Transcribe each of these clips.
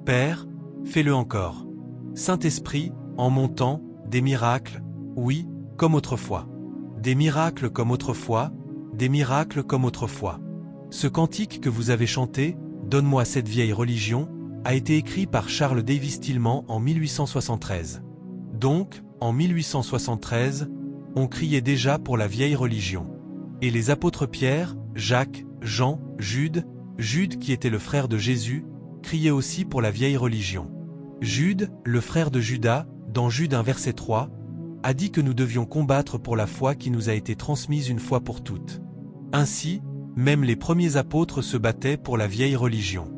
Père, fais-le encore. Saint-Esprit, en montant, des miracles, oui, comme autrefois. Des miracles comme autrefois, des miracles comme autrefois. Ce cantique que vous avez chanté, Donne-moi cette vieille religion, a été écrit par Charles Davis Tillman en 1873. Donc, en 1873, on criait déjà pour la vieille religion. Et les apôtres Pierre, Jacques, Jean, Jude qui était le frère de Jésus, criait aussi pour la vieille religion. Jude, le frère de Judas, dans Jude 1 verset 3, a dit que nous devions combattre pour la foi qui nous a été transmise une fois pour toutes. Ainsi, même les premiers apôtres se battaient pour la vieille religion.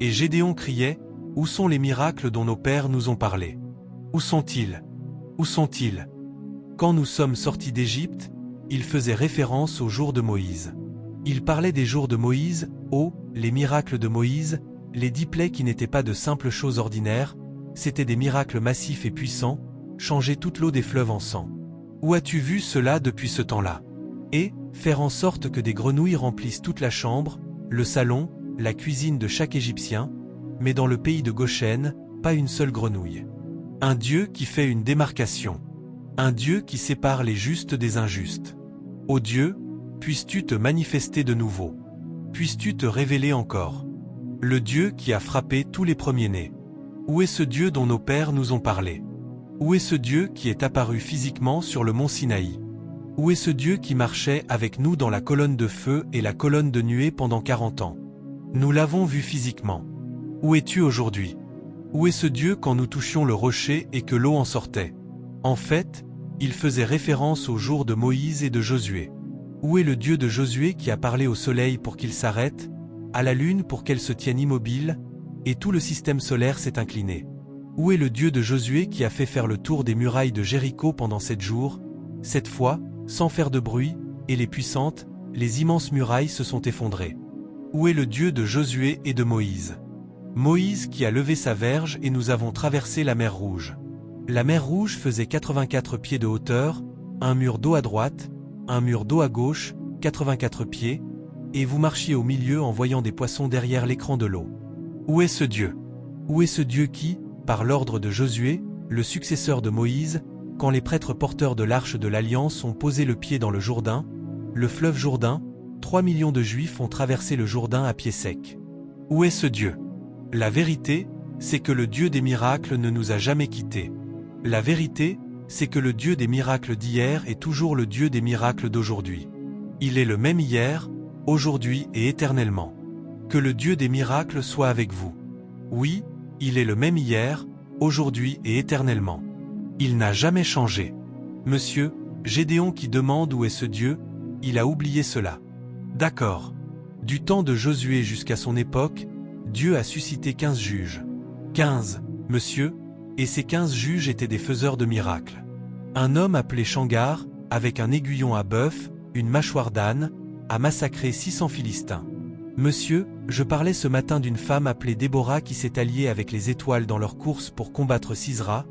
Et Gédéon criait, « Où sont les miracles dont nos pères nous ont parlé? Où sont-ils? Où sont-ils » Quand nous sommes sortis d'Égypte, il faisait référence aux jours de Moïse. Il parlait des jours de Moïse, les miracles de Moïse, les 10 plaies qui n'étaient pas de simples choses ordinaires, c'étaient des miracles massifs et puissants, changer toute l'eau des fleuves en sang. Où as-tu vu cela depuis ce temps-là? Et, faire en sorte que des grenouilles remplissent toute la chambre, le salon, la cuisine de chaque Égyptien, mais dans le pays de Goshen, pas une seule grenouille. Un Dieu qui fait une démarcation. Un Dieu qui sépare les justes des injustes. Ô Dieu, puisses-tu te manifester de nouveau? Puisses-tu te révéler encore? Le Dieu qui a frappé tous les premiers-nés. Où est ce Dieu dont nos pères nous ont parlé? Où est ce Dieu qui est apparu physiquement sur le mont Sinaï? Où est ce Dieu qui marchait avec nous dans la colonne de feu et la colonne de nuée pendant 40 ans? Nous l'avons vu physiquement. Où es-tu aujourd'hui? Où est ce Dieu quand nous touchions le rocher et que l'eau en sortait? En fait, il faisait référence aux jours de Moïse et de Josué. Où est le Dieu de Josué qui a parlé au soleil pour qu'il s'arrête, à la lune pour qu'elle se tienne immobile, et tout le système solaire s'est incliné? Où est le Dieu de Josué qui a fait faire le tour des murailles de Jéricho pendant 7 jours, 7 fois, sans faire de bruit, et les puissantes, les immenses murailles se sont effondrées? Où est le Dieu de Josué et de Moïse? Moïse qui a levé sa verge et nous avons traversé la mer Rouge. La mer Rouge faisait 84 pieds de hauteur, un mur d'eau à droite, un mur d'eau à gauche, 84 pieds, et vous marchiez au milieu en voyant des poissons derrière l'écran de l'eau. Où est ce Dieu? Où est ce Dieu qui, par l'ordre de Josué, le successeur de Moïse, quand les prêtres porteurs de l'arche de l'Alliance ont posé le pied dans le Jourdain, le fleuve Jourdain, 3 millions de Juifs ont traversé le Jourdain à pied sec? Où est ce Dieu? La vérité, c'est que le Dieu des miracles ne nous a jamais quittés. La vérité, c'est que le Dieu des miracles d'hier est toujours le Dieu des miracles d'aujourd'hui. Il est le même hier, aujourd'hui et éternellement. Que le Dieu des miracles soit avec vous. Oui, il est le même hier, aujourd'hui et éternellement. Il n'a jamais changé. Monsieur, Gédéon qui demande où est ce Dieu, il a oublié cela. D'accord. Du temps de Josué jusqu'à son époque, Dieu a suscité 15 juges. 15, monsieur, et ces 15 juges étaient des faiseurs de miracles. Un homme appelé Shangar, avec un aiguillon à bœuf, une mâchoire d'âne, a massacré 600 Philistins. Monsieur, je parlais ce matin d'une femme appelée Déborah qui s'est alliée avec les étoiles dans leur course pour combattre Sisera,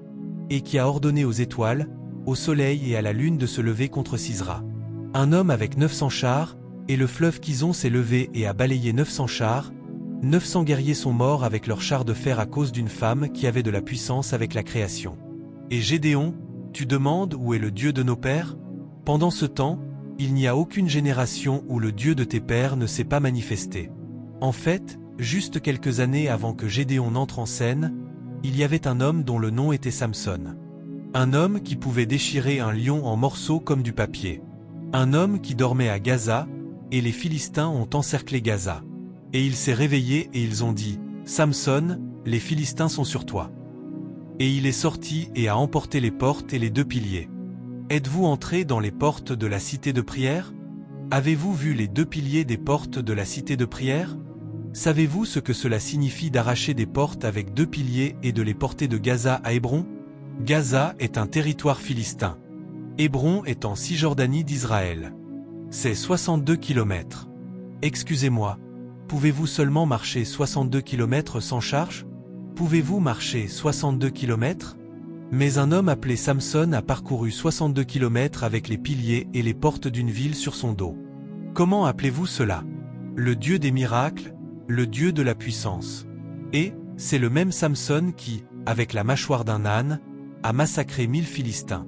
et qui a ordonné aux étoiles, au soleil et à la lune de se lever contre Sisera. Un homme avec 900 chars, et le fleuve Kizon s'est levé et a balayé 900 chars, 900 guerriers sont morts avec leurs chars de fer à cause d'une femme qui avait de la puissance avec la création. Et Gédéon, tu demandes où est le Dieu de nos pères? Pendant ce temps, il n'y a aucune génération où le Dieu de tes pères ne s'est pas manifesté. En fait, juste quelques années avant que Gédéon n'entre en scène, il y avait un homme dont le nom était Samson. Un homme qui pouvait déchirer un lion en morceaux comme du papier. Un homme qui dormait à Gaza, et les Philistins ont encerclé Gaza. Et il s'est réveillé et ils ont dit, « Samson, les Philistins sont sur toi. » Et il est sorti et a emporté les portes et les 2 piliers. Êtes-vous entré dans les portes de la cité de prière? Avez-vous vu les 2 piliers des portes de la cité de prière? Savez-vous ce que cela signifie d'arracher des portes avec 2 piliers et de les porter de Gaza à Hébron? Gaza est un territoire philistin. Hébron est en Cisjordanie d'Israël. C'est 62 km. Excusez-moi, pouvez-vous seulement marcher 62 km sans charge? Pouvez-vous marcher 62 km? Mais un homme appelé Samson a parcouru 62 km avec les piliers et les portes d'une ville sur son dos. Comment appelez-vous cela? Le Dieu des miracles, le Dieu de la puissance. Et, C'est le même Samson qui, avec la mâchoire d'un âne, a massacré 1000 Philistins.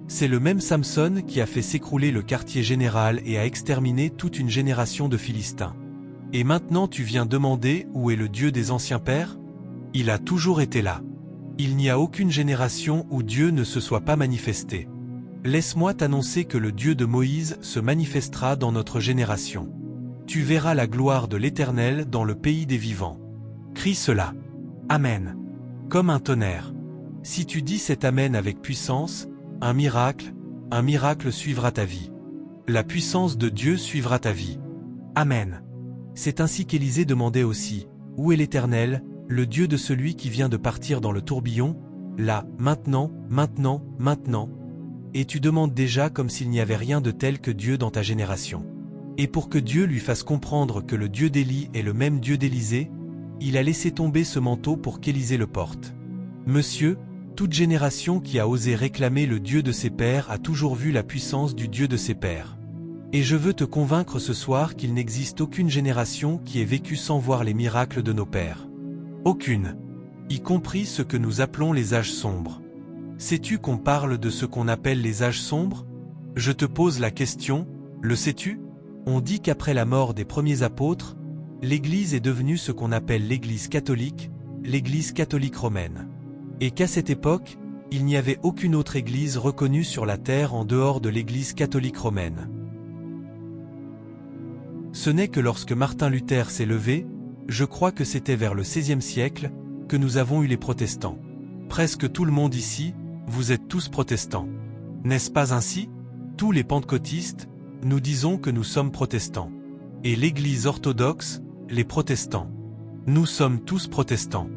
C'est le même Samson qui a fait s'écrouler le quartier général et a exterminé toute une génération de Philistins. Et maintenant tu viens demander où est le Dieu des anciens pères? Il a toujours été là. Il n'y a aucune génération où Dieu ne se soit pas manifesté. Laisse-moi t'annoncer que le Dieu de Moïse se manifestera dans notre génération. Tu verras la gloire de l'Éternel dans le pays des vivants. Crie cela. Amen. Comme un tonnerre. Si tu dis cet Amen avec puissance, un miracle suivra ta vie. La puissance de Dieu suivra ta vie. Amen. C'est ainsi qu'Élisée demandait aussi, où est l'Éternel, le Dieu de celui qui vient de partir dans le tourbillon, là, maintenant, maintenant, maintenant. Et tu demandes déjà comme s'il n'y avait rien de tel que Dieu dans ta génération. Et pour que Dieu lui fasse comprendre que le Dieu d'Élie est le même Dieu d'Élisée, il a laissé tomber ce manteau pour qu'Élisée le porte. Monsieur, toute génération qui a osé réclamer le Dieu de ses pères a toujours vu la puissance du Dieu de ses pères. Et je veux te convaincre ce soir qu'il n'existe aucune génération qui ait vécu sans voir les miracles de nos pères. Aucune. Y compris ce que nous appelons les âges sombres. Sais-tu qu'on parle de ce qu'on appelle les âges sombres? Je te pose la question, le sais-tu? On dit qu'après la mort des premiers apôtres, l'Église est devenue ce qu'on appelle l'Église catholique romaine. Et qu'à cette époque, il n'y avait aucune autre Église reconnue sur la terre en dehors de l'Église catholique romaine. Ce n'est que lorsque Martin Luther s'est levé, je crois que c'était vers le XVIe siècle, que nous avons eu les protestants. Presque tout le monde ici, vous êtes tous protestants. N'est-ce pas ainsi? Tous les pentecôtistes, nous disons que nous sommes protestants. Et l'Église orthodoxe, les protestants. Nous sommes tous protestants.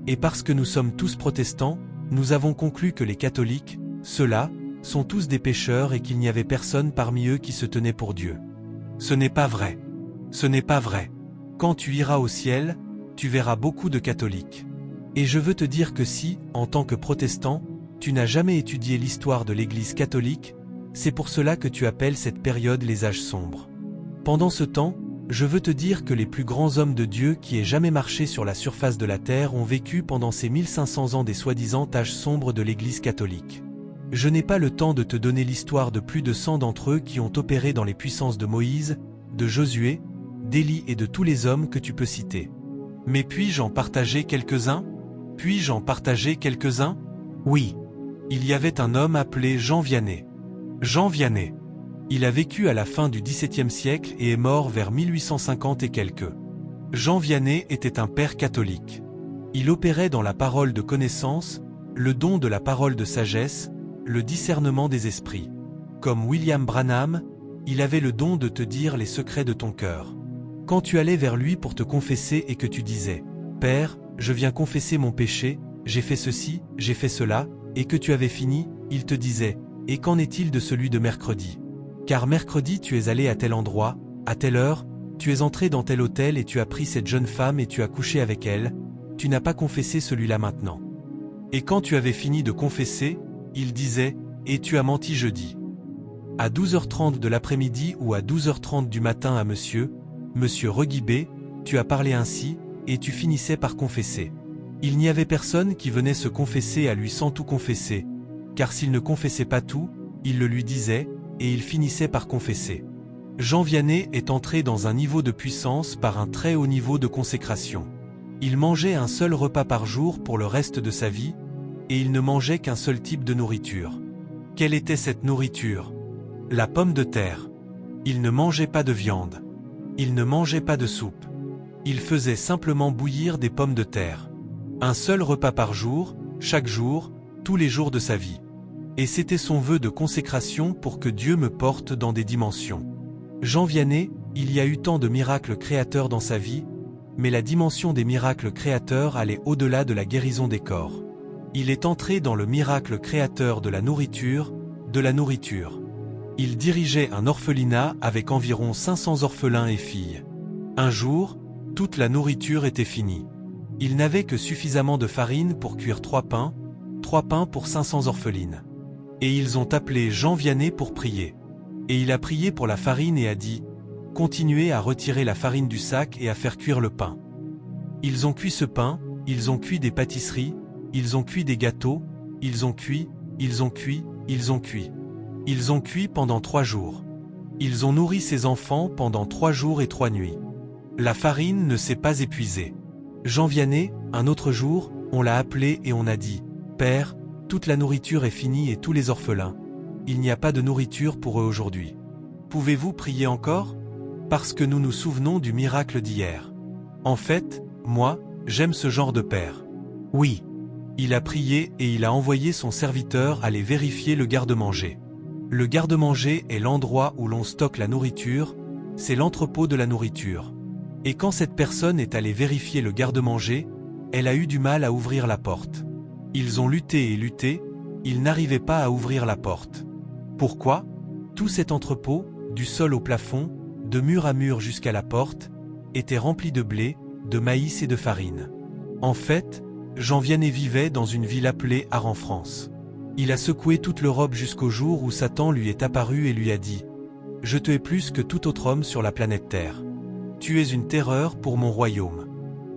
Et parce que nous sommes tous protestants, nous avons conclu que les catholiques, ceux-là, sont tous des pécheurs et qu'il n'y avait personne parmi eux qui se tenait pour Dieu. Ce n'est pas vrai. Ce n'est pas vrai. Quand tu iras au ciel, tu verras beaucoup de catholiques. Et je veux te dire que si, en tant que protestant, tu n'as jamais étudié l'histoire de l'Église catholique, c'est pour cela que tu appelles cette période les âges sombres. Pendant ce temps, je veux te dire que les plus grands hommes de Dieu qui aient jamais marché sur la surface de la terre ont vécu pendant ces 1500 ans des soi-disant âges sombres de l'Église catholique. Je n'ai pas le temps de te donner l'histoire de plus de 100 d'entre eux qui ont opéré dans les puissances de Moïse, de Josué, d'Élie et de tous les hommes que tu peux citer. Mais puis-je en partager quelques-uns? Puis-je en partager quelques-uns? Oui. Il y avait un homme appelé Jean Vianney. Jean Vianney. Il a vécu à la fin du XVIIe siècle et est mort vers 1850 et quelques. Jean Vianney était un père catholique. Il opérait dans la parole de connaissance, le don de la parole de sagesse, le discernement des esprits. Comme William Branham, il avait le don de te dire les secrets de ton cœur. Quand tu allais vers lui pour te confesser et que tu disais « Père, je viens confesser mon péché, j'ai fait ceci, j'ai fait cela », et que tu avais fini, il te disait « Et qu'en est-il de celui de mercredi ? Car mercredi tu es allé à tel endroit, à telle heure, tu es entré dans tel hôtel et tu as pris cette jeune femme et tu as couché avec elle, tu n'as pas confessé celui-là maintenant. » Et quand tu avais fini de confesser, il disait « Et tu as menti jeudi. » À 12h30 de l'après-midi ou à 12h30 du matin à Monsieur Reguibé, tu as parlé ainsi, et tu finissais par confesser. Il n'y avait personne qui venait se confesser à lui sans tout confesser, car s'il ne confessait pas tout, il le lui disait, et il finissait par confesser. Jean Vianney est entré dans un niveau de puissance par un très haut niveau de consécration. Il mangeait un seul repas par jour pour le reste de sa vie, et il ne mangeait qu'un seul type de nourriture. Quelle était cette nourriture? La pomme de terre. Il ne mangeait pas de viande. Il ne mangeait pas de soupe. Il faisait simplement bouillir des pommes de terre. Un seul repas par jour, chaque jour, tous les jours de sa vie. Et c'était son vœu de consécration pour que Dieu me porte dans des dimensions. Jean Vianney, il y a eu tant de miracles créateurs dans sa vie, mais la dimension des miracles créateurs allait au-delà de la guérison des corps. Il est entré dans le miracle créateur de la nourriture. Il dirigeait un orphelinat avec environ 500 orphelins et filles. Un jour, toute la nourriture était finie. Il n'avait que suffisamment de farine pour cuire 3 pains pour 500 orphelines. Et ils ont appelé Jean Vianney pour prier. Et il a prié pour la farine et a dit « Continuez à retirer la farine du sac et à faire cuire le pain. » Ils ont cuit ce pain, ils ont cuit des pâtisseries, ils ont cuit des gâteaux, ils ont cuit, ils ont cuit, ils ont cuit. Ils ont cuit pendant 3 jours. Ils ont nourri ces enfants pendant 3 jours et 3 nuits. La farine ne s'est pas épuisée. Jean Vianney, un autre jour, on l'a appelé et on a dit « Père, toute la nourriture est finie et tous les orphelins. Il n'y a pas de nourriture pour eux aujourd'hui. Pouvez-vous prier encore ? Parce que nous nous souvenons du miracle d'hier. En fait, moi, j'aime ce genre de père. Oui. Il a prié et il a envoyé son serviteur aller vérifier le garde-manger. Le garde-manger est l'endroit où l'on stocke la nourriture, c'est l'entrepôt de la nourriture. Et quand cette personne est allée vérifier le garde-manger, elle a eu du mal à ouvrir la porte. Ils ont lutté et lutté, ils n'arrivaient pas à ouvrir la porte. Pourquoi ? Tout cet entrepôt, du sol au plafond, de mur à mur jusqu'à la porte, était rempli de blé, de maïs et de farine. En fait, Jean Vianney vivait dans une ville appelée Ar en France. Il a secoué toute l'Europe jusqu'au jour où Satan lui est apparu et lui a dit « Je te hais plus que tout autre homme sur la planète Terre. Tu es une terreur pour mon royaume.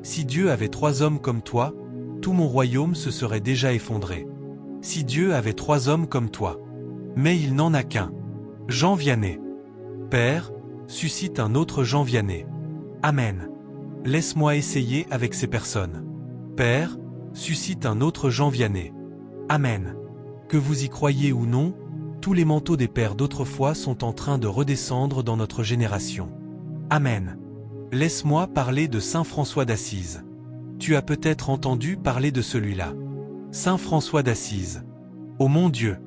Si Dieu avait 3 hommes comme toi, tout mon royaume se serait déjà effondré. Si Dieu avait 3 hommes comme toi. Mais il n'en a qu'un. Jean Vianney. Père, suscite un autre Jean Vianney. Amen. Laisse-moi essayer avec ces personnes. Père, suscite un autre Jean Vianney. Amen. Que vous y croyez ou non, tous les manteaux des pères d'autrefois sont en train de redescendre dans notre génération. Amen. Laisse-moi parler de Saint François d'Assise. Tu as peut-être entendu parler de celui-là. Saint François d'Assise. Ô mon Dieu!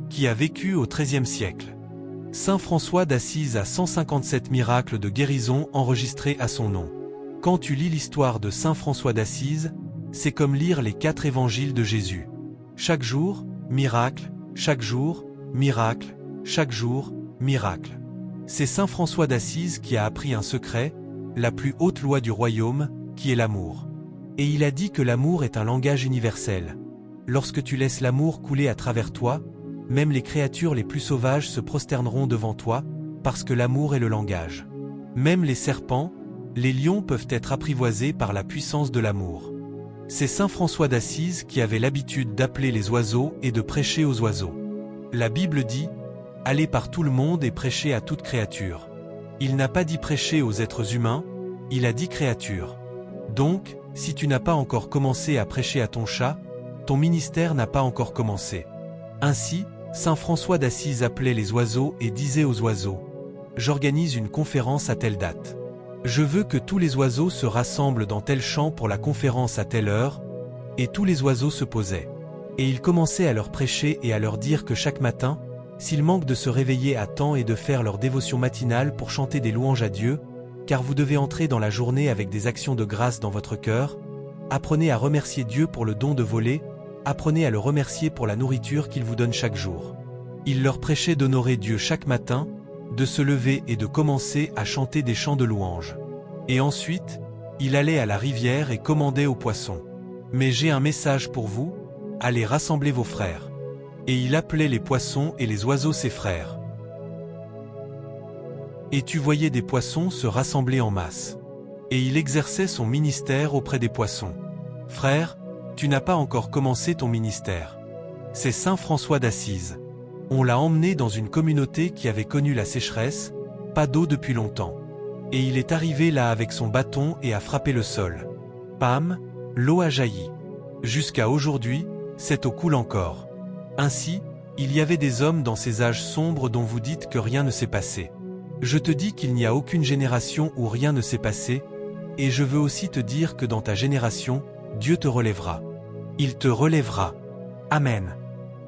Qui a vécu au XIIIe siècle. Saint François d'Assise a 157 miracles de guérison enregistrés à son nom. Quand tu lis l'histoire de Saint François d'Assise, c'est comme lire les 4 évangiles de Jésus. Chaque jour, miracle, chaque jour, miracle, chaque jour, miracle. C'est Saint François d'Assise qui a appris un secret, la plus haute loi du royaume, qui est l'amour. Et il a dit que l'amour est un langage universel. Lorsque tu laisses l'amour couler à travers toi, même les créatures les plus sauvages se prosterneront devant toi, parce que l'amour est le langage. Même les serpents, les lions peuvent être apprivoisés par la puissance de l'amour. C'est Saint François d'Assise qui avait l'habitude d'appeler les oiseaux et de prêcher aux oiseaux. La Bible dit « Allez par tout le monde et prêchez à toute créature ». Il n'a pas dit prêcher aux êtres humains, il a dit créature. Donc, si tu n'as pas encore commencé à prêcher à ton chat, ton ministère n'a pas encore commencé. Ainsi, Saint François d'Assise appelait les oiseaux et disait aux oiseaux « J'organise une conférence à telle date. Je veux que tous les oiseaux se rassemblent dans tel champ pour la conférence à telle heure. » Et tous les oiseaux se posaient. Et il commençait à leur prêcher et à leur dire que chaque matin, s'ils manquent de se réveiller à temps et de faire leur dévotion matinale pour chanter des louanges à Dieu, car vous devez entrer dans la journée avec des actions de grâce dans votre cœur, apprenez à remercier Dieu pour le don de voler, apprenez à le remercier pour la nourriture qu'il vous donne chaque jour. Il leur prêchait d'honorer Dieu chaque matin, de se lever et de commencer à chanter des chants de louanges. Et ensuite, il allait à la rivière et commandait aux poissons. « Mais j'ai un message pour vous, allez rassembler vos frères. » Et il appelait les poissons et les oiseaux ses frères. Et tu voyais des poissons se rassembler en masse. Et il exerçait son ministère auprès des poissons. Frère, tu n'as pas encore commencé ton ministère. C'est Saint François d'Assise. On l'a emmené dans une communauté qui avait connu la sécheresse, pas d'eau depuis longtemps. Et il est arrivé là avec son bâton et a frappé le sol. Pam, l'eau a jailli. Jusqu'à aujourd'hui, cette eau coule encore. Ainsi, il y avait des hommes dans ces âges sombres dont vous dites que rien ne s'est passé. Je te dis qu'il n'y a aucune génération où rien ne s'est passé, et je veux aussi te dire que dans ta génération, Dieu te relèvera. Il te relèvera. Amen.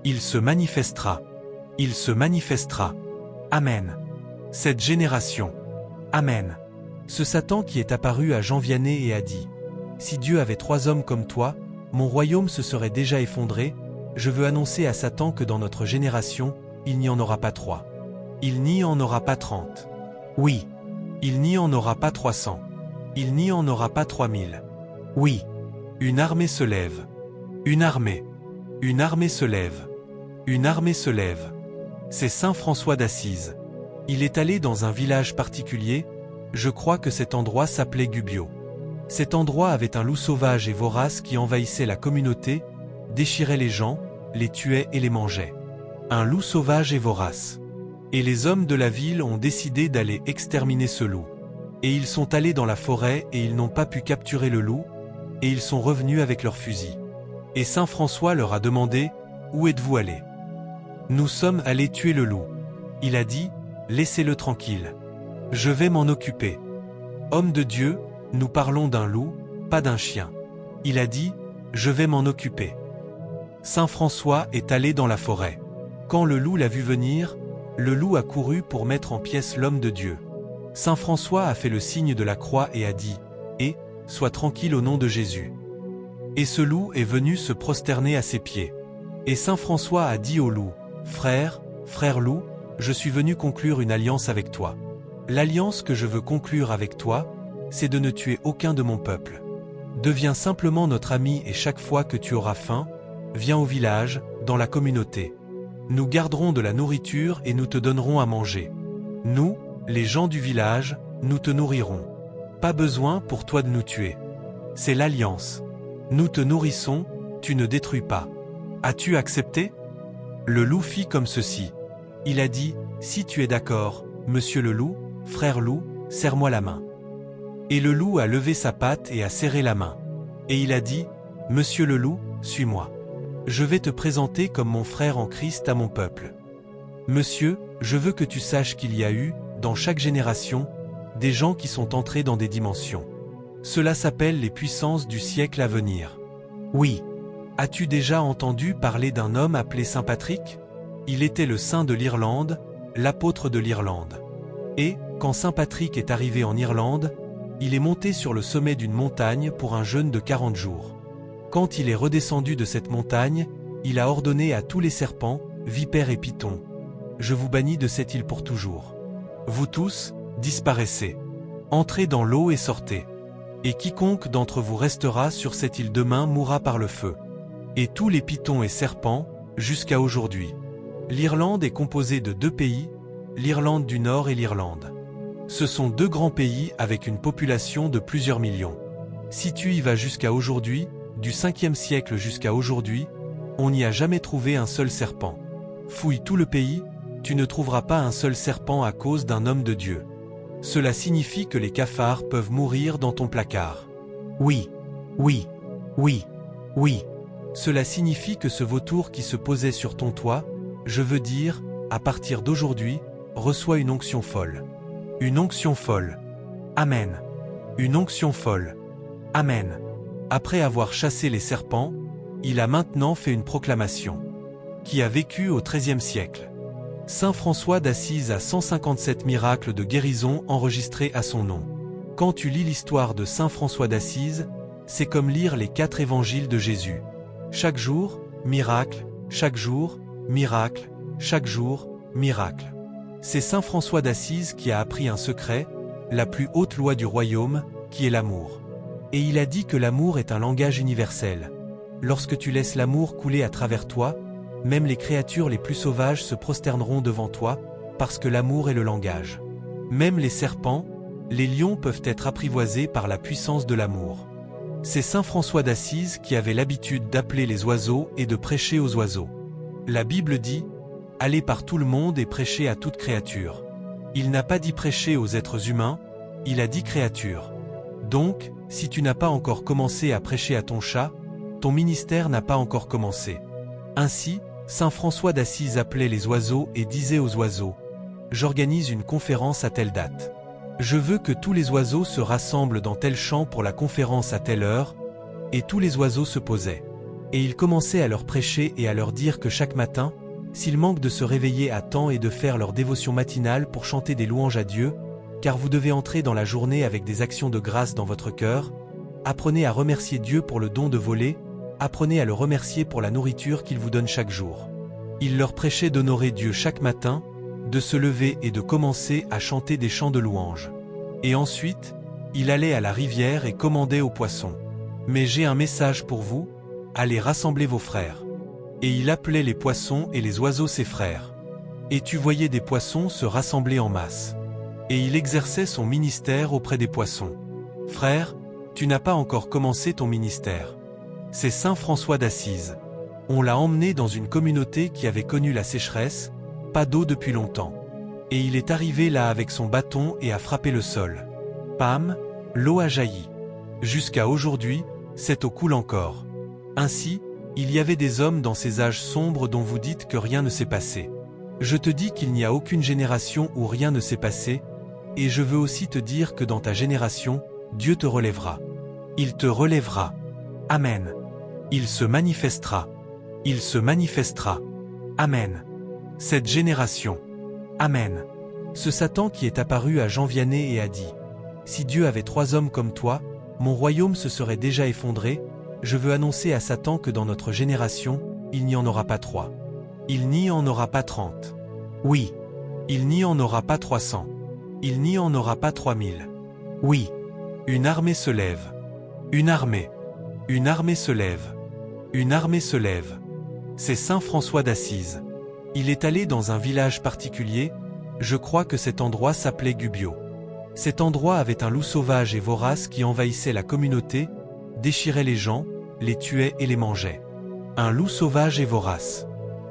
Il se manifestera. Il se manifestera. Amen. Cette génération. Amen. Ce Satan qui est apparu à Jean Vianney et a dit « Si Dieu avait 3 hommes comme toi, mon royaume se serait déjà effondré. Je veux annoncer à Satan que dans notre génération, il n'y en aura pas 3. Il n'y en aura pas 30. Oui. Il n'y en aura pas 300. Il n'y en aura pas 3000. Oui. Une armée se lève. Une armée. Une armée se lève. Une armée se lève. » C'est Saint François d'Assise. Il est allé dans un village particulier, je crois que cet endroit s'appelait Gubbio. Cet endroit avait un loup sauvage et vorace qui envahissait la communauté, déchirait les gens, les tuait et les mangeait. Un loup sauvage et vorace. Et les hommes de la ville ont décidé d'aller exterminer ce loup. Et ils sont allés dans la forêt et ils n'ont pas pu capturer le loup, et ils sont revenus avec leurs fusils. Et saint François leur a demandé, « Où êtes-vous allés ? » « Nous sommes allés tuer le loup. » Il a dit, « Laissez-le tranquille. Je vais m'en occuper. » Homme de Dieu, nous parlons d'un loup, pas d'un chien. Il a dit, « Je vais m'en occuper. » Saint François est allé dans la forêt. Quand le loup l'a vu venir, le loup a couru pour mettre en pièces l'homme de Dieu. Saint François a fait le signe de la croix et a dit, « Et, sois tranquille au nom de Jésus. » Et ce loup est venu se prosterner à ses pieds. Et Saint François a dit au loup, « Frère, frère loup, je suis venu conclure une alliance avec toi. L'alliance que je veux conclure avec toi, c'est de ne tuer aucun de mon peuple. Deviens simplement notre ami et chaque fois que tu auras faim, viens au village, dans la communauté. Nous garderons de la nourriture et nous te donnerons à manger. Nous, les gens du village, nous te nourrirons. Pas besoin pour toi de nous tuer. C'est l'alliance. Nous te nourrissons, tu ne détruis pas. As-tu accepté ? » Le loup fit comme ceci. Il a dit, « Si tu es d'accord, monsieur le loup, frère loup, serre-moi la main. » Et le loup a levé sa patte et a serré la main. Et il a dit, « Monsieur le loup, suis-moi. Je vais te présenter comme mon frère en Christ à mon peuple. Monsieur, je veux que tu saches qu'il y a eu, dans chaque génération, des gens qui sont entrés dans des dimensions. Cela s'appelle les puissances du siècle à venir. Oui. As-tu déjà entendu parler d'un homme appelé Saint Patrick ? Il était le saint de l'Irlande, l'apôtre de l'Irlande. Et, quand Saint Patrick est arrivé en Irlande, il est monté sur le sommet d'une montagne pour un jeûne de 40 jours. Quand il est redescendu de cette montagne, il a ordonné à tous les serpents, vipères et pythons, « Je vous bannis de cette île pour toujours. Vous tous, disparaissez. Entrez dans l'eau et sortez. Et quiconque d'entre vous restera sur cette île demain mourra par le feu. » Et tous les pythons et serpents, jusqu'à aujourd'hui. L'Irlande est composée de 2 pays, l'Irlande du Nord et l'Irlande. Ce sont 2 grands pays avec une population de plusieurs millions. Si tu y vas jusqu'à aujourd'hui, du 5e siècle jusqu'à aujourd'hui, on n'y a jamais trouvé un seul serpent. Fouille tout le pays, tu ne trouveras pas un seul serpent à cause d'un homme de Dieu. Cela signifie que les cafards peuvent mourir dans ton placard. Oui, oui, oui, oui. Cela signifie que ce vautour qui se posait sur ton toit, je veux dire, à partir d'aujourd'hui, reçoit une onction folle. Une onction folle. Amen. Une onction folle. Amen. Après avoir chassé les serpents, il a maintenant fait une proclamation. Qui a vécu au XIIIe siècle. Saint François d'Assise a 157 miracles de guérison enregistrés à son nom. Quand tu lis l'histoire de Saint François d'Assise, c'est comme lire les 4 évangiles de Jésus. Chaque jour, miracle, chaque jour, miracle, chaque jour, miracle. C'est Saint François d'Assise qui a appris un secret, la plus haute loi du royaume, qui est l'amour. Et il a dit que l'amour est un langage universel. Lorsque tu laisses l'amour couler à travers toi, même les créatures les plus sauvages se prosterneront devant toi, parce que l'amour est le langage. Même les serpents, les lions peuvent être apprivoisés par la puissance de l'amour. C'est Saint François d'Assise qui avait l'habitude d'appeler les oiseaux et de prêcher aux oiseaux. La Bible dit « Allez par tout le monde et prêchez à toute créature ». Il n'a pas dit prêcher aux êtres humains, il a dit créature. Donc, si tu n'as pas encore commencé à prêcher à ton chat, ton ministère n'a pas encore commencé. Ainsi, Saint François d'Assise appelait les oiseaux et disait aux oiseaux « J'organise une conférence à telle date. Je veux que tous les oiseaux se rassemblent dans tel champ pour la conférence à telle heure. » Et tous les oiseaux se posaient. Et il commençait à leur prêcher et à leur dire que chaque matin, s'ils manquent de se réveiller à temps et de faire leur dévotion matinale pour chanter des louanges à Dieu, car vous devez entrer dans la journée avec des actions de grâce dans votre cœur, apprenez à remercier Dieu pour le don de voler, apprenez à le remercier pour la nourriture qu'il vous donne chaque jour. Il leur prêchait d'honorer Dieu chaque matin, de se lever et de commencer à chanter des chants de louanges. Et ensuite, il allait à la rivière et commandait aux poissons. « Mais j'ai un message pour vous, allez rassembler vos frères. » Et il appelait les poissons et les oiseaux ses frères. Et tu voyais des poissons se rassembler en masse. Et il exerçait son ministère auprès des poissons. « Frères, Tu n'as pas encore commencé ton ministère. C'est Saint François d'Assise. On l'a emmené dans une communauté qui avait connu la sécheresse, pas d'eau depuis longtemps. Et il est arrivé là avec son bâton et a frappé le sol. Pam, l'eau a jailli. Jusqu'à aujourd'hui, cette eau coule encore. Ainsi, il y avait des hommes dans ces âges sombres dont vous dites que rien ne s'est passé. Je te dis qu'il n'y a aucune génération où rien ne s'est passé, et je veux aussi te dire que dans ta génération, Dieu te relèvera. Il te relèvera. Amen. Il se manifestera. Il se manifestera. Amen. Cette génération. Amen. Ce Satan qui est apparu à Jean Vianney et a dit « Si Dieu avait 3 hommes comme toi, mon royaume se serait déjà effondré, je veux annoncer à Satan que dans notre génération, il n'y en aura pas 3. Il n'y en aura pas 30. Oui. Il n'y en aura pas 300. Il n'y en aura pas 3000. Oui. Une armée se lève. Une armée. Une armée se lève. Une armée se lève. C'est Saint François d'Assise. Il est allé dans un village particulier, je crois que cet endroit s'appelait Gubbio. Cet endroit avait un loup sauvage et vorace qui envahissait la communauté, déchirait les gens, les tuait et les mangeait. Un loup sauvage et vorace.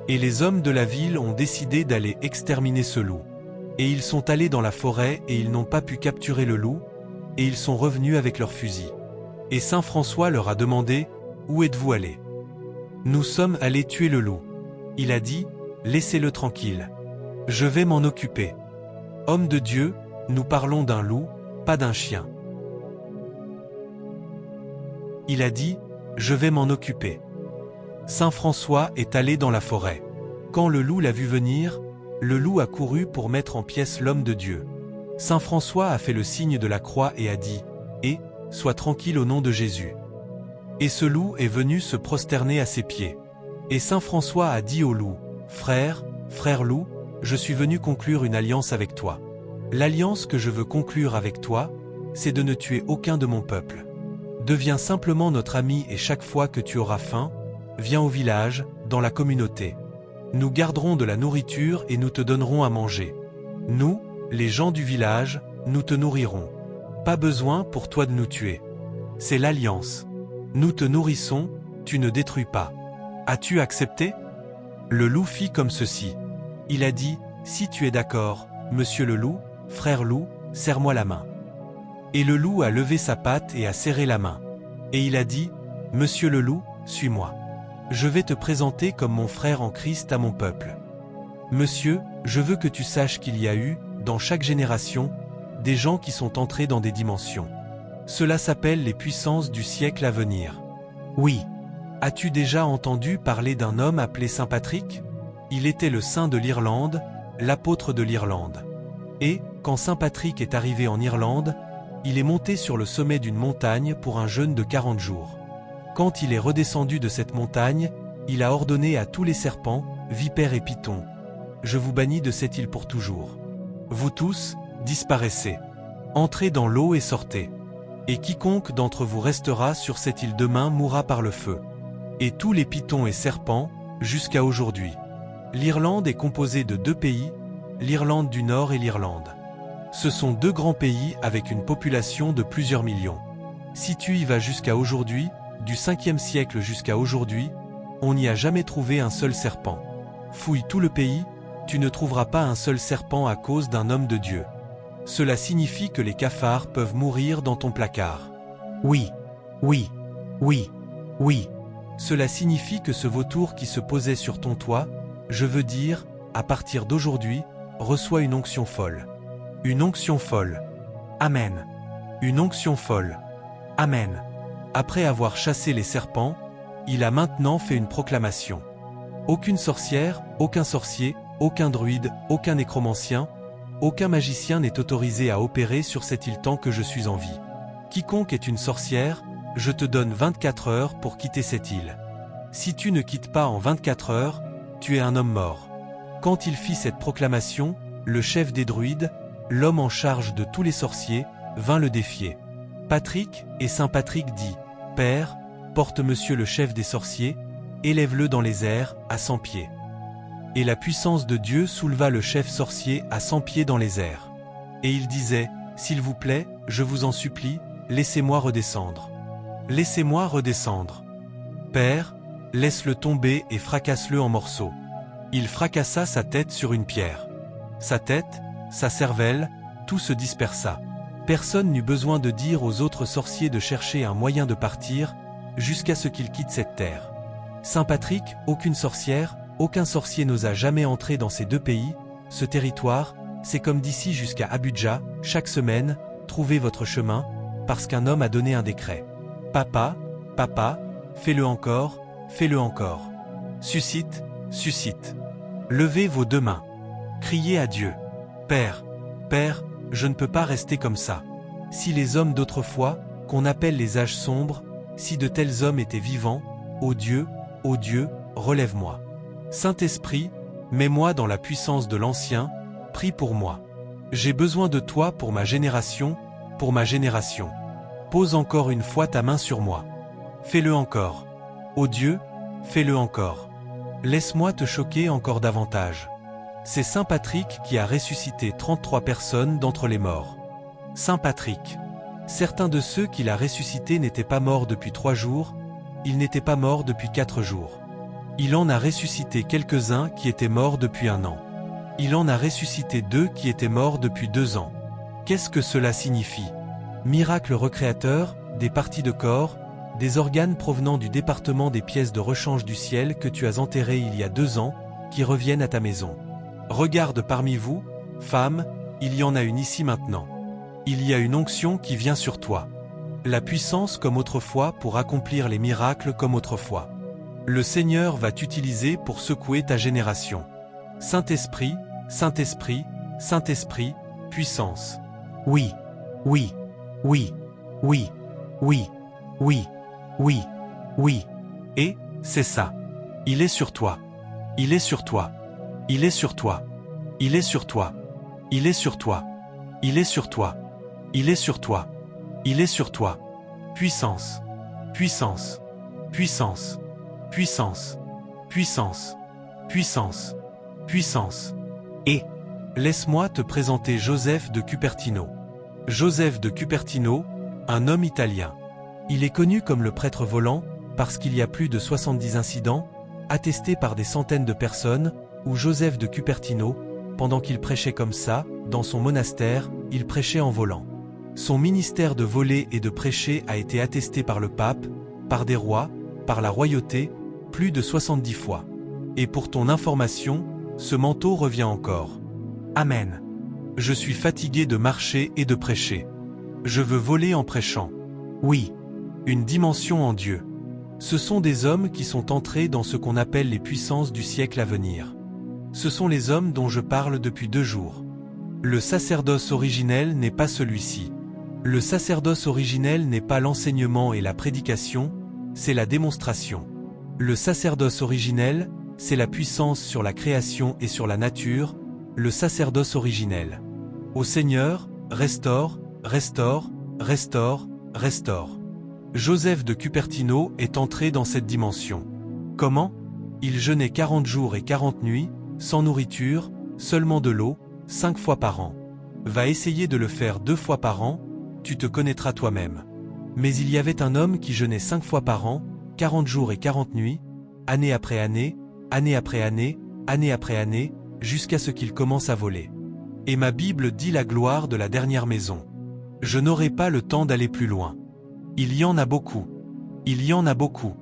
Et les hommes de la ville ont décidé d'aller exterminer ce loup. Et ils sont allés dans la forêt et ils n'ont pas pu capturer le loup, et ils sont revenus avec leurs fusils. Et Saint François leur a demandé « Où êtes-vous allés » ? Nous sommes allés tuer le loup. Il a dit « Laissez-le tranquille. Je vais m'en occuper. » Homme de Dieu, nous parlons d'un loup, pas d'un chien. Il a dit « Je vais m'en occuper. » Saint François est allé dans la forêt. Quand le loup l'a vu venir, le loup a couru pour mettre en pièces l'homme de Dieu. Saint François a fait le signe de la croix et a dit « Et, sois tranquille au nom de Jésus. » Et ce loup est venu se prosterner à ses pieds. Et Saint François a dit au loup « Frère, frère loup, je suis venu conclure une alliance avec toi. L'alliance que je veux conclure avec toi, c'est de ne tuer aucun de mon peuple. Deviens simplement notre ami et chaque fois que tu auras faim, viens au village, dans la communauté. Nous garderons de la nourriture et nous te donnerons à manger. Nous, les gens du village, nous te nourrirons. Pas besoin pour toi de nous tuer. C'est l'alliance. Nous te nourrissons, tu ne détruis pas. As-tu accepté ? Le loup fit comme ceci. Il a dit, si tu es d'accord, monsieur le loup, frère loup, serre-moi la main. Et le loup a levé sa patte et a serré la main. Et il a dit, monsieur le loup, suis-moi. Je vais te présenter comme mon frère en Christ à mon peuple. Monsieur, je veux que tu saches qu'il y a eu, dans chaque génération, des gens qui sont entrés dans des dimensions. Cela s'appelle les puissances du siècle à venir. Oui. As-tu déjà entendu parler d'un homme appelé Saint Patrick ? Il était le saint de l'Irlande, l'apôtre de l'Irlande. Et, quand Saint Patrick est arrivé en Irlande, il est monté sur le sommet d'une montagne pour un jeûne de 40 jours. Quand il est redescendu de cette montagne, il a ordonné à tous les serpents, vipères et pythons, « Je vous bannis de cette île pour toujours. Vous tous, disparaissez. Entrez dans l'eau et sortez. Et quiconque d'entre vous restera sur cette île demain mourra par le feu. » Et tous les pythons et serpents, jusqu'à aujourd'hui. L'Irlande est composée de 2 pays, l'Irlande du Nord et l'Irlande. Ce sont 2 grands pays avec une population de plusieurs millions. Si tu y vas jusqu'à aujourd'hui, du 5e siècle jusqu'à aujourd'hui, on n'y a jamais trouvé un seul serpent. Fouille tout le pays, tu ne trouveras pas un seul serpent à cause d'un homme de Dieu. Cela signifie que les cafards peuvent mourir dans ton placard. Oui, oui, oui, oui. Cela signifie que ce vautour qui se posait sur ton toit, je veux dire, à partir d'aujourd'hui, reçoit une onction folle. Une onction folle. Amen. Une onction folle. Amen. Après avoir chassé les serpents, il a maintenant fait une proclamation. Aucune sorcière, aucun sorcier, aucun druide, aucun nécromancien, aucun magicien n'est autorisé à opérer sur cette île tant que je suis en vie. Quiconque est une sorcière, je te donne 24 heures pour quitter cette île. Si tu ne quittes pas en 24 heures, tu es un homme mort. Quand il fit cette proclamation, le chef des druides, l'homme en charge de tous les sorciers, vint le défier. Patrick, et Saint Patrick dit, « Père, porte monsieur le chef des sorciers, élève-le dans les airs, à 100 pieds. » Et la puissance de Dieu souleva le chef sorcier à 100 pieds dans les airs. Et il disait, « S'il vous plaît, je vous en supplie, laissez-moi redescendre. Laissez-moi redescendre. Père, laisse-le tomber et fracasse-le en morceaux. Il fracassa sa tête sur une pierre. Sa tête, sa cervelle, tout se dispersa. Personne n'eut besoin de dire aux autres sorciers de chercher un moyen de partir, jusqu'à ce qu'ils quittent cette terre. Saint Patrick, aucune sorcière, aucun sorcier n'osa jamais entrer dans ces deux pays, ce territoire, c'est comme d'ici jusqu'à Abuja, chaque semaine, trouvez votre chemin, parce qu'un homme a donné un décret. Papa, papa, fais-le encore, fais-le encore. Suscite, suscite. Levez vos deux mains. Criez à Dieu. Père, Père, je ne peux pas rester comme ça. Si les hommes d'autrefois, qu'on appelle les âges sombres, si de tels hommes étaient vivants, ô Dieu, relève-moi. Saint-Esprit, mets-moi dans la puissance de l'Ancien, prie pour moi. J'ai besoin de toi pour ma génération, pour ma génération. Pose encore une fois ta main sur moi. Fais-le encore. Ô Dieu, fais-le encore. Laisse-moi te choquer encore davantage. C'est Saint Patrick qui a ressuscité 33 personnes d'entre les morts. Saint Patrick. Certains de ceux qu'il a ressuscités n'étaient pas morts depuis 3 jours, ils n'étaient pas morts depuis 4 jours. Il en a ressuscité quelques-uns qui étaient morts depuis 1 an. Il en a ressuscité 2 qui étaient morts depuis 2 ans. Qu'est-ce que cela signifie? Miracle recréateur, des parties de corps, des organes provenant du département des pièces de rechange du ciel que tu as enterrés il y a 2 ans, qui reviennent à ta maison. Regarde parmi vous, femme, il y en a une ici maintenant. Il y a une onction qui vient sur toi. La puissance comme autrefois pour accomplir les miracles comme autrefois. Le Seigneur va t'utiliser pour secouer ta génération. Saint-Esprit, Saint-Esprit, Saint-Esprit, puissance. Oui, oui, oui, oui, oui, oui, oui, oui. Et, c'est ça. Il est sur toi. Il est sur toi. Il est sur toi. Il est sur toi. Il est sur toi. Il est sur toi. Il est sur toi. Il est sur toi. Puissance. Puissance. Puissance. Puissance. Puissance. Puissance. Puissance. Et, laisse-moi te présenter Joseph de Cupertino. Joseph de Cupertino, un homme italien. Il est connu comme le prêtre volant, parce qu'il y a plus de 70 incidents, attestés par des centaines de personnes, où Joseph de Cupertino, pendant qu'il prêchait comme ça, dans son monastère, il prêchait en volant. Son ministère de voler et de prêcher a été attesté par le pape, par des rois, par la royauté, plus de 70 fois. Et pour ton information, ce manteau revient encore. Amen. Je suis fatigué de marcher et de prêcher. Je veux voler en prêchant. Oui. Une dimension en Dieu. Ce sont des hommes qui sont entrés dans ce qu'on appelle les puissances du siècle à venir. Ce sont les hommes dont je parle depuis 2 jours. Le sacerdoce originel n'est pas celui-ci. Le sacerdoce originel n'est pas l'enseignement et la prédication, c'est la démonstration. Le sacerdoce originel, c'est la puissance sur la création et sur la nature, le sacerdoce originel. Ô Seigneur, restaure, restaure, restaure, restaure. Joseph de Cupertino est entré dans cette dimension. Comment? Il jeûnait 40 jours et 40 nuits, sans nourriture, seulement de l'eau, 5 fois par an. Va essayer de le faire 2 fois par an, tu te connaîtras toi-même. Mais il y avait un homme qui jeûnait 5 fois par an, 40 jours et 40 nuits, année après année, année après année, année après année, jusqu'à ce qu'il commence à voler. Et ma Bible dit la gloire de la dernière maison. Je n'aurai pas le temps d'aller plus loin. Il y en a beaucoup. Il y en a beaucoup.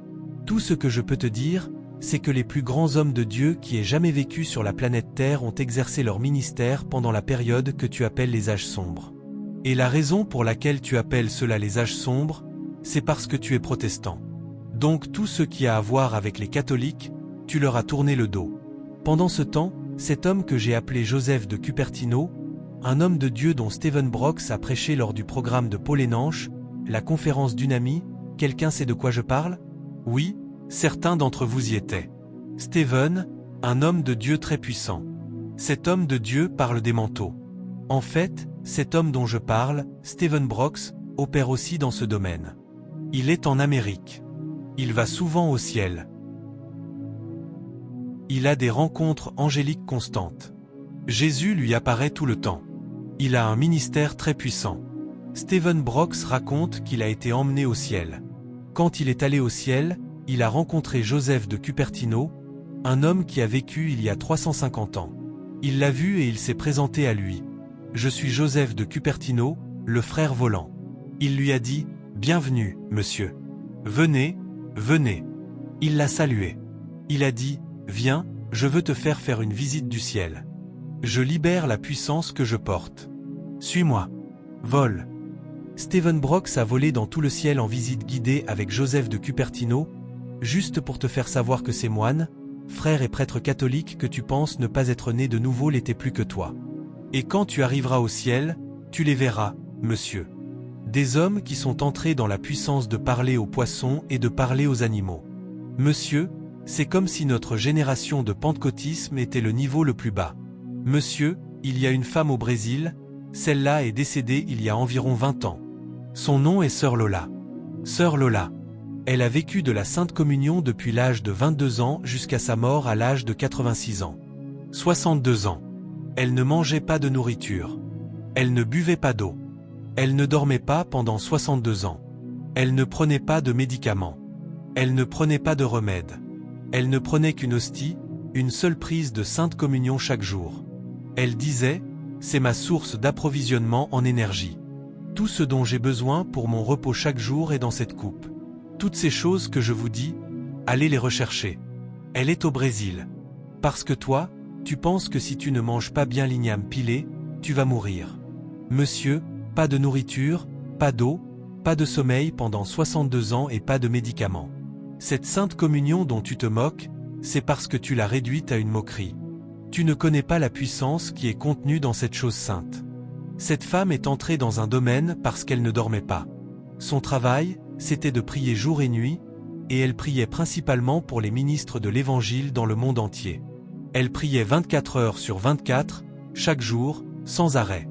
Tout ce que je peux te dire, c'est que les plus grands hommes de Dieu qui aient jamais vécu sur la planète Terre ont exercé leur ministère pendant la période que tu appelles les âges sombres. Et la raison pour laquelle tu appelles cela les âges sombres, c'est parce que tu es protestant. Donc tout ce qui a à voir avec les catholiques, tu leur as tourné le dos. Pendant ce temps, cet homme que j'ai appelé Joseph de Cupertino, un homme de Dieu dont Stephen Brooks a prêché lors du programme de Paul Hénanche, la conférence d'Unami, quelqu'un sait de quoi je parle? Oui, certains d'entre vous y étaient. Stephen, un homme de Dieu très puissant. Cet homme de Dieu parle des manteaux. En fait, cet homme dont je parle, Stephen Brooks, opère aussi dans ce domaine. Il est en Amérique. Il va souvent au ciel. Il a des rencontres angéliques constantes. Jésus lui apparaît tout le temps. Il a un ministère très puissant. Steven Brooks raconte qu'il a été emmené au ciel. Quand il est allé au ciel, il a rencontré Joseph de Cupertino, un homme qui a vécu il y a 350 ans. Il l'a vu et il s'est présenté à lui. « Je suis Joseph de Cupertino, le frère volant. » Il lui a dit « Bienvenue, monsieur. Venez, venez. » Il l'a salué. Il a dit « Viens, je veux te faire une visite du ciel. Je libère la puissance que je porte. Suis-moi. Vole. » Steven Brooks a volé dans tout le ciel en visite guidée avec Joseph de Cupertino, juste pour te faire savoir que ces moines, frères et prêtres catholiques que tu penses ne pas être nés de nouveau l'étaient plus que toi. Et quand tu arriveras au ciel, tu les verras, monsieur. Des hommes qui sont entrés dans la puissance de parler aux poissons et de parler aux animaux. Monsieur, c'est comme si notre génération de pentecôtisme était le niveau le plus bas. Monsieur, il y a une femme au Brésil, celle-là est décédée il y a environ 20 ans. Son nom est Sœur Lola. Sœur Lola. Elle a vécu de la Sainte Communion depuis l'âge de 22 ans jusqu'à sa mort à l'âge de 86 ans. 62 ans. Elle ne mangeait pas de nourriture. Elle ne buvait pas d'eau. Elle ne dormait pas pendant 62 ans. Elle ne prenait pas de médicaments. Elle ne prenait pas de remède. Elle ne prenait qu'une hostie, une seule prise de Sainte Communion chaque jour. Elle disait, « C'est ma source d'approvisionnement en énergie. Tout ce dont j'ai besoin pour mon repos chaque jour est dans cette coupe. Toutes ces choses que je vous dis, allez les rechercher. Elle est au Brésil. Parce que toi, tu penses que si tu ne manges pas bien l'igname pilé, tu vas mourir. Monsieur, pas de nourriture, pas d'eau, pas de sommeil pendant 62 ans et pas de médicaments. Cette Sainte Communion dont tu te moques, c'est parce que tu l'as réduite à une moquerie. Tu ne connais pas la puissance qui est contenue dans cette chose sainte. Cette femme est entrée dans un domaine parce qu'elle ne dormait pas. Son travail, c'était de prier jour et nuit, et elle priait principalement pour les ministres de l'Évangile dans le monde entier. Elle priait 24 heures sur 24, chaque jour, sans arrêt.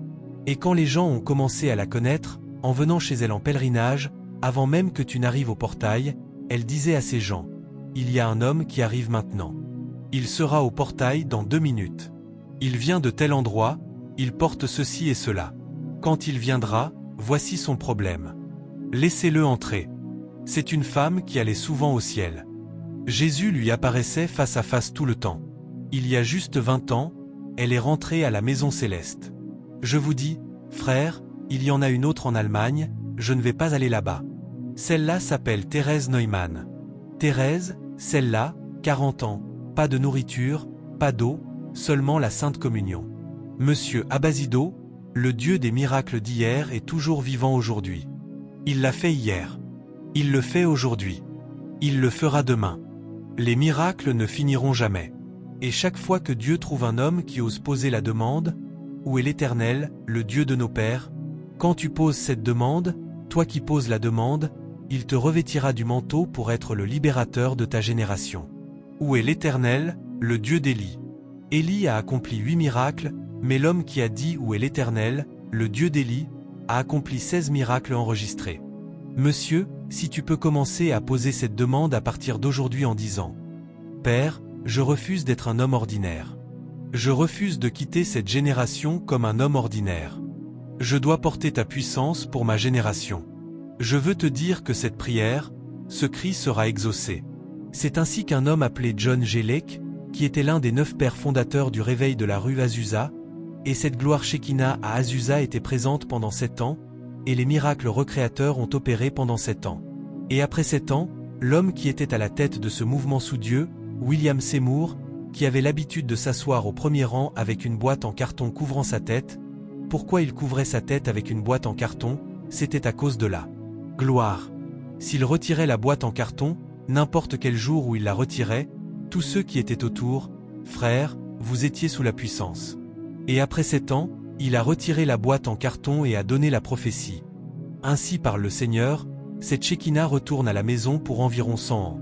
Et quand les gens ont commencé à la connaître, en venant chez elle en pèlerinage, avant même que tu n'arrives au portail, elle disait à ces gens, « Il y a un homme qui arrive maintenant. Il sera au portail dans 2 minutes. Il vient de tel endroit, il porte ceci et cela. Quand il viendra, voici son problème. Laissez-le entrer. » C'est une femme qui allait souvent au ciel. Jésus lui apparaissait face à face tout le temps. Il y a juste 20 ans, elle est rentrée à la maison céleste. Je vous dis, frère, il y en a une autre en Allemagne, je ne vais pas aller là-bas. Celle-là s'appelle Thérèse Neumann. Thérèse, celle-là, 40 ans, pas de nourriture, pas d'eau, seulement la Sainte Communion. Monsieur Abazido, le Dieu des miracles d'hier est toujours vivant aujourd'hui. Il l'a fait hier. Il le fait aujourd'hui. Il le fera demain. Les miracles ne finiront jamais. Et chaque fois que Dieu trouve un homme qui ose poser la demande, « Où est l'Éternel, le Dieu de nos pères ?» Quand tu poses cette demande, toi qui poses la demande, il te revêtira du manteau pour être le libérateur de ta génération. Où est l'Éternel, le Dieu d'Élie? Élie a accompli 8 miracles, mais l'homme qui a dit « Où est l'Éternel, le Dieu d'Élie ?» a accompli 16 miracles enregistrés. Monsieur, si tu peux commencer à poser cette demande à partir d'aujourd'hui en disant « Père, je refuse d'être un homme ordinaire. Je refuse de quitter cette génération comme un homme ordinaire. Je dois porter ta puissance pour ma génération. Je veux te dire que cette prière, ce cri sera exaucé. » C'est ainsi qu'un homme appelé John G. Lake, qui était l'un des 9 pères fondateurs du réveil de la rue Azusa, et cette gloire Shekinah à Azusa était présente pendant 7 ans, et les miracles recréateurs ont opéré pendant 7 ans. Et après 7 ans, l'homme qui était à la tête de ce mouvement sous Dieu, William Seymour, qui avait l'habitude de s'asseoir au premier rang avec une boîte en carton couvrant sa tête. Pourquoi il couvrait sa tête avec une boîte en carton? C'était à cause de la gloire. S'il retirait la boîte en carton, n'importe quel jour où il la retirait, tous ceux qui étaient autour, « Frères, vous étiez sous la puissance. » Et après 7 ans, il a retiré la boîte en carton et a donné la prophétie. Ainsi par le Seigneur, cette Shekinah retourne à la maison pour environ 100 ans.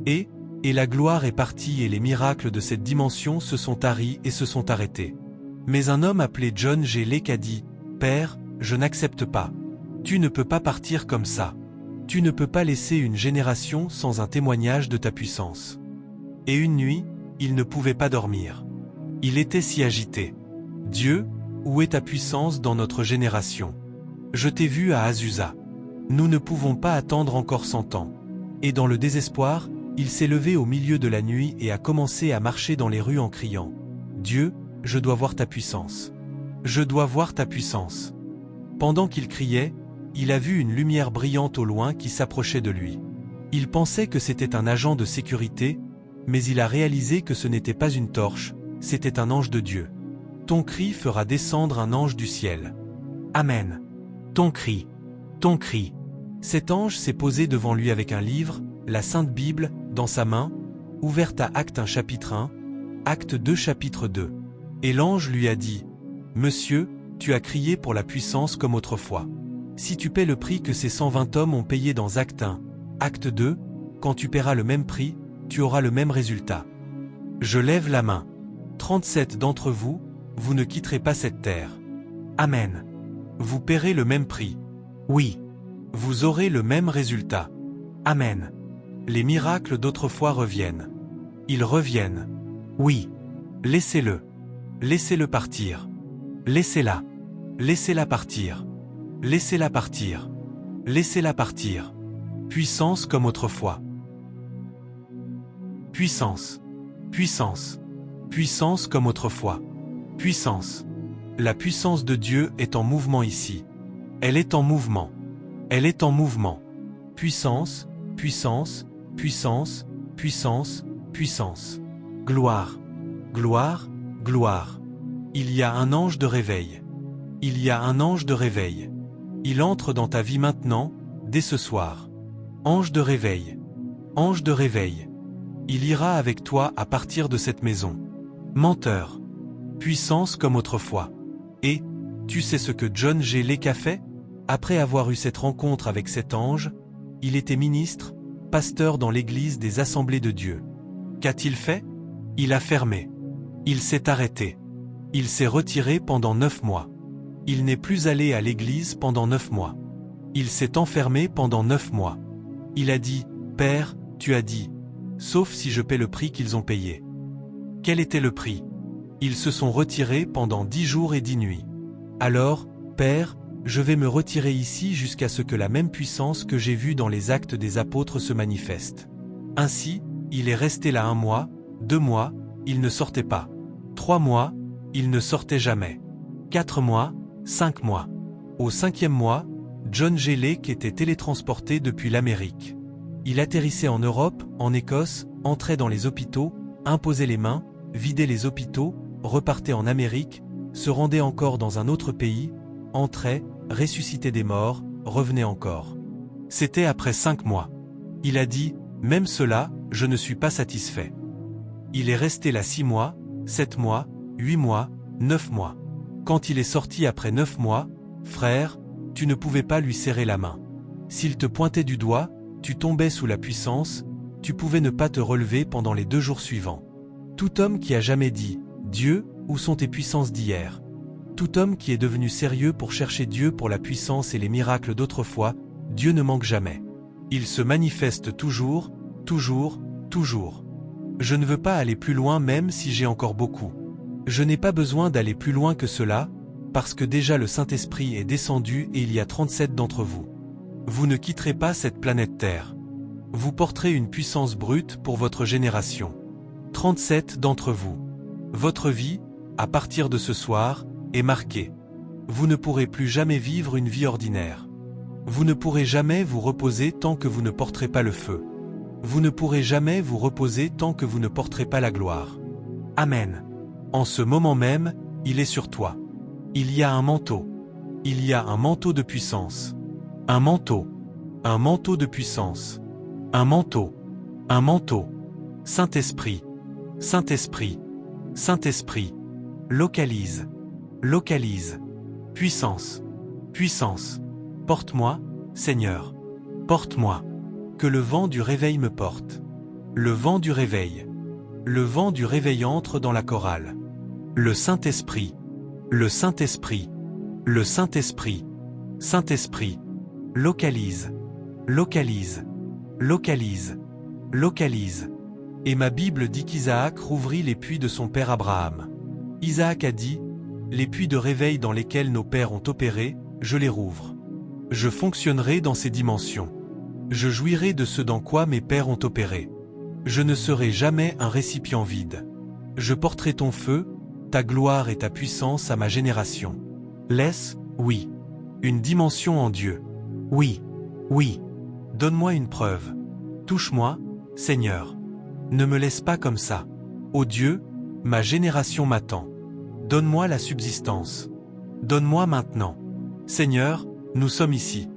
Et la gloire est partie et les miracles de cette dimension se sont taris et se sont arrêtés. Mais un homme appelé John G. Lake a dit, « Père, je n'accepte pas. Tu ne peux pas partir comme ça. Tu ne peux pas laisser une génération sans un témoignage de ta puissance. » Et une nuit, il ne pouvait pas dormir. Il était si agité. « Dieu, où est ta puissance dans notre génération? Je t'ai vu à Azusa. Nous ne pouvons pas attendre encore 100 ans. Et dans le désespoir, il s'est levé au milieu de la nuit et a commencé à marcher dans les rues en criant « Dieu, je dois voir ta puissance. Je dois voir ta puissance. » Pendant qu'il criait, il a vu une lumière brillante au loin qui s'approchait de lui. Il pensait que c'était un agent de sécurité, mais il a réalisé que ce n'était pas une torche, c'était un ange de Dieu. Ton cri fera descendre un ange du ciel. Amen. Ton cri. Ton cri. Cet ange s'est posé devant lui avec un livre, la Sainte Bible, dans sa main, ouverte à Actes 1 chapitre 1, Actes 2 chapitre 2. Et l'ange lui a dit « Monsieur, tu as crié pour la puissance comme autrefois. Si tu paies le prix que ces 120 hommes ont payé dans Acte 1, Acte 2, quand tu paieras le même prix, tu auras le même résultat. Je lève la main. 37 d'entre vous, vous ne quitterez pas cette terre. Amen. Vous paierez le même prix. Oui. Vous aurez le même résultat. Amen. Les miracles d'autrefois reviennent. Ils reviennent. Oui. Laissez-le. Laissez-le partir. Laissez-la. Laissez-la partir. Laissez-la partir. Laissez-la partir. Puissance comme autrefois. Puissance. Puissance. Puissance comme autrefois. Puissance. La puissance de Dieu est en mouvement ici. Elle est en mouvement. Elle est en mouvement. Puissance, puissance, puissance, puissance, puissance. Gloire. Gloire, gloire. Il y a un ange de réveil. Il y a un ange de réveil. Il entre dans ta vie maintenant, dès ce soir. Ange de réveil. Ange de réveil. Il ira avec toi à partir de cette maison. Menteur. Puissance comme autrefois. Et, tu sais ce que John G. Lake a fait? Après avoir eu cette rencontre avec cet ange, il était ministre, pasteur dans l'église des Assemblées de Dieu. Qu'a-t-il fait? Il a fermé. Il s'est arrêté. Il s'est retiré pendant 9 mois. Il n'est plus allé à l'église pendant 9 mois. Il s'est enfermé pendant 9 mois. Il a dit, « Père, tu as dit, sauf si je paie le prix qu'ils ont payé. » Quel était le prix? Ils se sont retirés pendant 10 jours et 10 nuits. Alors, Père, je vais me retirer ici jusqu'à ce que la même puissance que j'ai vue dans les actes des apôtres se manifeste. Ainsi, il est resté là 1 mois, 2 mois, il ne sortait pas. 3 mois, il ne sortait jamais. 4 mois, 5 mois. Au 5e mois, John G. Lake était télétransporté depuis l'Amérique. Il atterrissait en Europe, en Écosse, entrait dans les hôpitaux, imposait les mains, vidait les hôpitaux, repartait en Amérique, se rendait encore dans un autre pays, entrait, ressuscitait des morts, revenait encore. C'était après 5 mois. Il a dit, même cela, je ne suis pas satisfait. Il est resté là 6 mois, 7 mois, 8 mois, 9 mois. Quand il est sorti après 9 mois, frère, tu ne pouvais pas lui serrer la main. S'il te pointait du doigt, tu tombais sous la puissance, tu pouvais ne pas te relever pendant les 2 jours suivants. Tout homme qui a jamais dit « Dieu, où sont tes puissances d'hier ?» Tout homme qui est devenu sérieux pour chercher Dieu pour la puissance et les miracles d'autrefois, Dieu ne manque jamais. Il se manifeste toujours, toujours, toujours. Je ne veux pas aller plus loin même si j'ai encore beaucoup. Je n'ai pas besoin d'aller plus loin que cela, parce que déjà le Saint-Esprit est descendu et il y a 37 d'entre vous. Vous ne quitterez pas cette planète Terre. Vous porterez une puissance brute pour votre génération. 37 d'entre vous. Votre vie, à partir de ce soir, est marquée. Vous ne pourrez plus jamais vivre une vie ordinaire. Vous ne pourrez jamais vous reposer tant que vous ne porterez pas le feu. Vous ne pourrez jamais vous reposer tant que vous ne porterez pas la gloire. Amen. En ce moment même, il est sur toi. Il y a un manteau. Il y a un manteau de puissance. Un manteau. Un manteau de puissance. Un manteau. Un manteau. Saint-Esprit. Saint-Esprit. Saint-Esprit. Localise. Localise. Puissance. Puissance. Porte-moi, Seigneur. Porte-moi. Que le vent du réveil me porte. Le vent du réveil. Le vent du réveil entre dans la chorale. Le Saint-Esprit. Le Saint-Esprit. Le Saint-Esprit. Saint-Esprit. Localise. Localise. Localise. Localise. Et ma Bible dit qu'Isaac rouvrit les puits de son père Abraham. Isaac a dit, les puits de réveil dans lesquels nos pères ont opéré, je les rouvre. Je fonctionnerai dans ces dimensions. Je jouirai de ce dans quoi mes pères ont opéré. Je ne serai jamais un récipient vide. Je porterai ton feu, ta gloire et ta puissance à ma génération. Laisse, oui. Une dimension en Dieu. Oui. Oui. Donne-moi une preuve. Touche-moi, Seigneur. Ne me laisse pas comme ça. Ô Dieu, ma génération m'attend. Donne-moi la subsistance. Donne-moi maintenant. Seigneur, nous sommes ici.